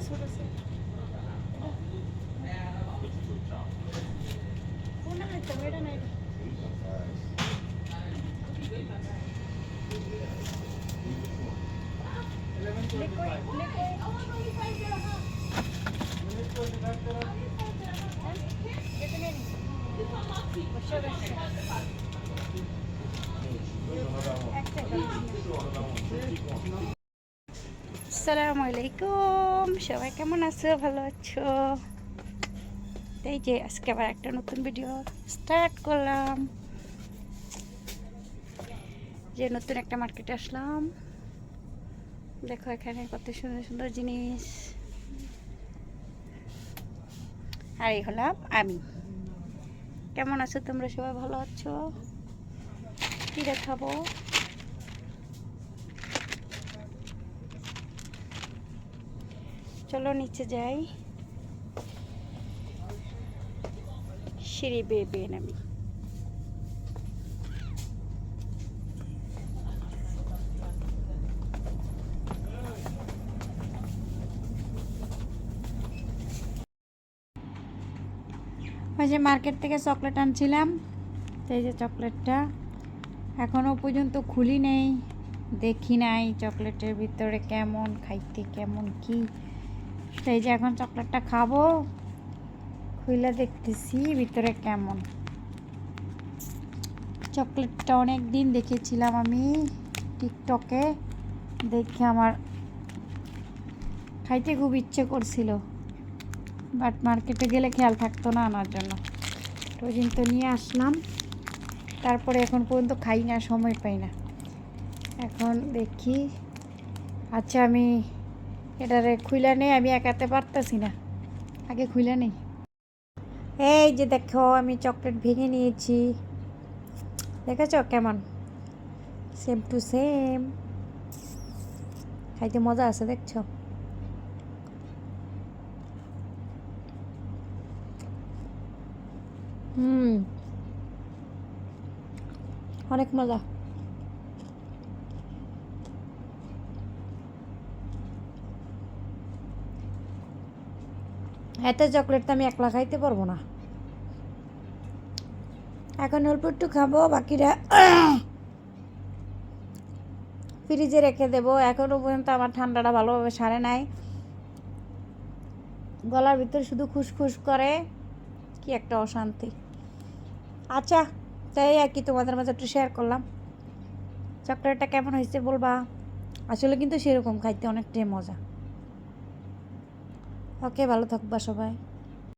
ছোট আছে কোনটা খাইতে এটা না এটা আসসালামু আলাইকুম, সবাই কেমন আছো? ভালো আছো? এই যে আজকে আবার একটা নতুন ভিডিও স্টার্ট করলাম। যে নতুন একটা মার্কেটে আসলাম, দেখো এখানে কত সুন্দর সুন্দর জিনিস। আর এই হলাম আমি। কেমন আছো তোমরা? সবাই ভালো আছো? কি দেখাবো? চলো নিচে যাই, সিঁড়ি বেয়ে বেয়ে নামি। ওই যে মার্কেট থেকে চকলেট আনছিলাম, এই যে চকলেটটা এখনও পর্যন্ত খুলি নেই, দেখি নাই চকলেটের ভিতরে কেমন, খাইতে কেমন কি। সেই যে এখন চকলেটটা খাবো, খুলে দেখতেছি ভিতরে কেমন। চকলেটটা অনেক দিন দেখেছিলাম আমি টিকটকে, দেখে আমার খাইতে খুব ইচ্ছে করছিল, বাট মার্কেটে গেলে খেয়াল থাকতো না আনার জন্য। তো ওই দিন তো নিয়ে আসলাম, তারপরে এখন পর্যন্ত খাই না, সময় পাই না। এখন দেখি, আচ্ছা আমি এটারে খুইলা নেই, আমি একাতে পারতেছি না, আগে খুইলা নেই। এই যে দেখো আমি চকলেট ভেঙে নিয়েছি, দেখেছ কেমন? সেম টু সেম, খাইতে মজা আছে, দেখছো? অনেক মজা। এত চকলেট তো আমি একলা খাইতে পারবো না, এখন অল্প একটু খাবো, বাকিটা ফ্রিজে রেখে দেবো। এখনও পর্যন্ত আমার ঠান্ডাটা ভালোভাবে সারে নাই, গলার ভিতরে শুধু খুসখুস করে, কি একটা অশান্তি। আচ্ছা, তাই আর কি তোমাদের মাঝে একটু শেয়ার করলাম। চকলেটটা কেমন হয়েছে বলবা? আসলে কিন্তু সেরকম খাইতে অনেকটাই মজা। ওকে, ভালো থাকবা সবাই।